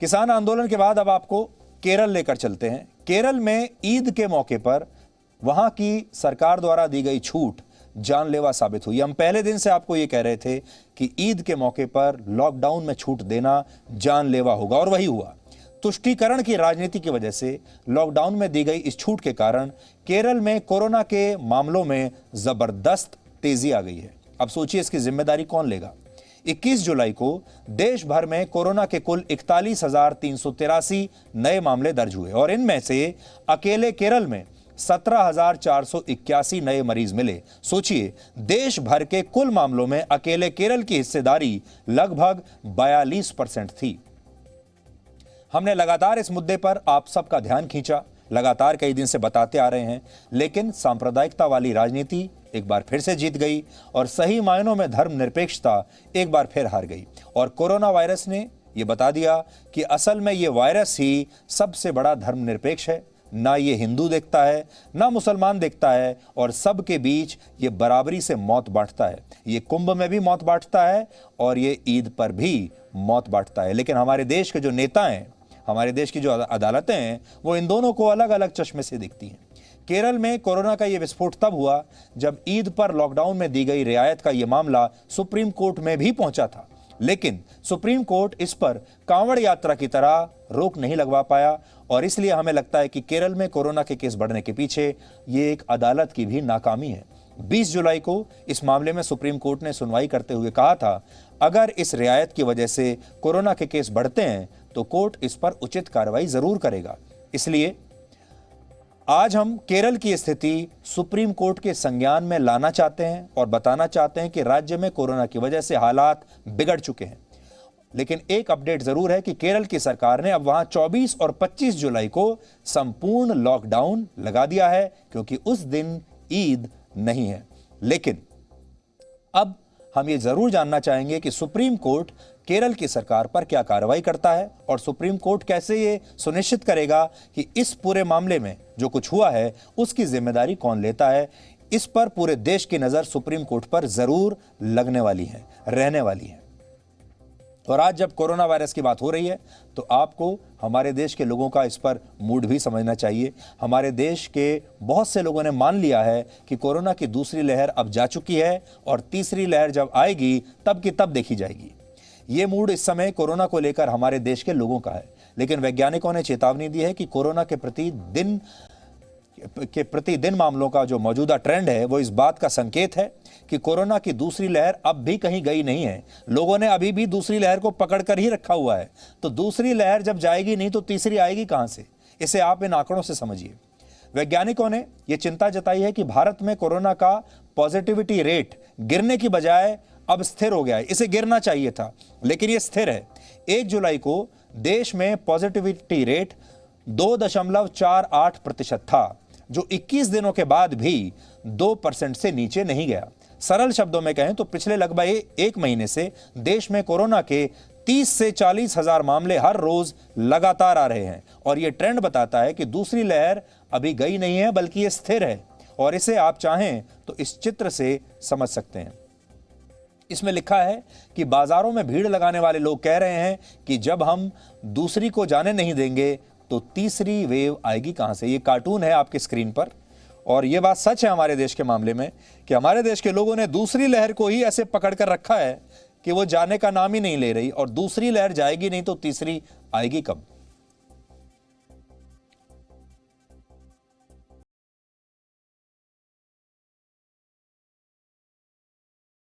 किसान आंदोलन के बाद अब आपको केरल लेकर चलते हैं। केरल में ईद के मौके पर वहां की सरकार द्वारा दी गई छूट जानलेवा साबित हुई। हम पहले दिन से आपको यह कह रहे थे कि ईद के मौके पर लॉकडाउन में छूट देना जानलेवा होगा, और वही हुआ। तुष्टीकरण की राजनीति की वजह से लॉकडाउन में दी गई इस छूट के कारण केरल में कोरोना के मामलों में जबरदस्त तेजी आ गई है। अब सोचिए, इसकी जिम्मेदारी कौन लेगा। 21 जुलाई को देश भर में कोरोना के कुल 41,383 नए मामले दर्ज हुए और इनमें से अकेले केरल में 17,481 नए मरीज मिले। सोचिए, देश भर के कुल मामलों में अकेले केरल की हिस्सेदारी लगभग 42% थी। हमने लगातार इस मुद्दे पर आप सबका ध्यान खींचा, लगातार कई दिन से बताते आ रहे हैं, लेकिन सांप्रदायिकता वाली राजनीति एक बार फिर से जीत गई और सही मायनों में धर्मनिरपेक्षता एक बार फिर हार गई। और कोरोना वायरस ने यह बता दिया कि असल में यह वायरस ही सबसे बड़ा धर्मनिरपेक्ष है। ना ये हिंदू देखता है, ना मुसलमान देखता है, और सबके बीच ये बराबरी से मौत बांटता है। ये कुंभ में भी मौत बांटता है और ये ईद पर भी मौत बांटता है। लेकिन हमारे देश के जो नेता हैं, हमारे देश की जो अदालतें हैं, वो इन दोनों को अलग अलग चश्मे से देखती हैं। केरल में कोरोना का यह विस्फोट तब हुआ जब ईद पर लॉकडाउन में दी गई रियायत का यह मामला सुप्रीम कोर्ट में भी पहुंचा था, लेकिन सुप्रीम कोर्ट इस पर कांवड़ यात्रा की तरह रोक नहीं लगवा पाया। और इसलिए हमें लगता है कि केरल में कोरोना के केस बढ़ने के पीछे ये एक अदालत की भी नाकामी है। 20 जुलाई को इस मामले में सुप्रीम कोर्ट ने सुनवाई करते हुए कहा था, अगर इस रियायत की वजह से कोरोना के केस बढ़ते हैं तो कोर्ट इस पर उचित कार्रवाई जरूर करेगा। इसलिए आज हम केरल की स्थिति सुप्रीम कोर्ट के संज्ञान में लाना चाहते हैं और बताना चाहते हैं कि राज्य में कोरोना की वजह से हालात बिगड़ चुके हैं। लेकिन एक अपडेट जरूर है कि केरल की सरकार ने अब वहां 24 और 25 जुलाई को संपूर्ण लॉकडाउन लगा दिया है, क्योंकि उस दिन ईद नहीं है। लेकिन अब हम ये जरूर जानना चाहेंगे कि सुप्रीम कोर्ट केरल की सरकार पर क्या कार्रवाई करता है और सुप्रीम कोर्ट कैसे ये सुनिश्चित करेगा कि इस पूरे मामले में जो कुछ हुआ है उसकी जिम्मेदारी कौन लेता है। इस पर पूरे देश की नजर सुप्रीम कोर्ट पर जरूर लगने वाली है, रहने वाली है। और आज जब कोरोना वायरस की बात हो रही है तो आपको हमारे देश के लोगों का इस पर मूड भी समझना चाहिए। हमारे देश के बहुत से लोगों ने मान लिया है कि कोरोना की दूसरी लहर अब जा चुकी है और तीसरी लहर जब आएगी तब की तब देखी जाएगी। ये मूड इस समय कोरोना को लेकर हमारे देश के लोगों का है, लेकिन वैज्ञानिकों ने चेतावनी दी है कि कोरोना के प्रतिदिन मामलों का जो मौजूदा ट्रेंड है वो इस बात का संकेत है कि कोरोना की दूसरी लहर अब भी कहीं गई नहीं है। लोगों ने अभी भी दूसरी लहर को पकड़ कर ही रखा हुआ है। तो दूसरी लहर जब जाएगी नहीं तो तीसरी आएगी कहां से? इसे आप इन आंकड़ों से समझिए। वैज्ञानिकों ने यह चिंता जताई है कि भारत में कोरोना का पॉजिटिविटी रेट गिरने की बजाय अब स्थिर हो गया है। इसे गिरना चाहिए था, लेकिन यह स्थिर है। 1 जुलाई को देश में पॉजिटिविटी रेट 2.48% था, जो 21 दिनों के बाद भी 2% से नीचे नहीं गया। सरल शब्दों में कहें तो पिछले लगभग एक महीने से देश में कोरोना के 30 से 40 हजार मामले हर रोज लगातार आ रहे हैं और यह ट्रेंड बताता है कि दूसरी लहर अभी गई नहीं है, बल्कि यह स्थिर है। और इसे आप चाहें तो इस चित्र से समझ सकते हैं। इसमें लिखा है कि बाजारों में भीड़ लगाने वाले लोग कह रहे हैं कि जब हम दूसरी को जाने नहीं देंगे तो तीसरी वेव आएगी कहां से। ये कार्टून है आपकी स्क्रीन पर, और ये बात सच है हमारे देश के मामले में कि हमारे देश के लोगों ने दूसरी लहर को ही ऐसे पकड़ कर रखा है कि वो जाने का नाम ही नहीं ले रही, और दूसरी लहर जाएगी नहीं तो तीसरी आएगी कब।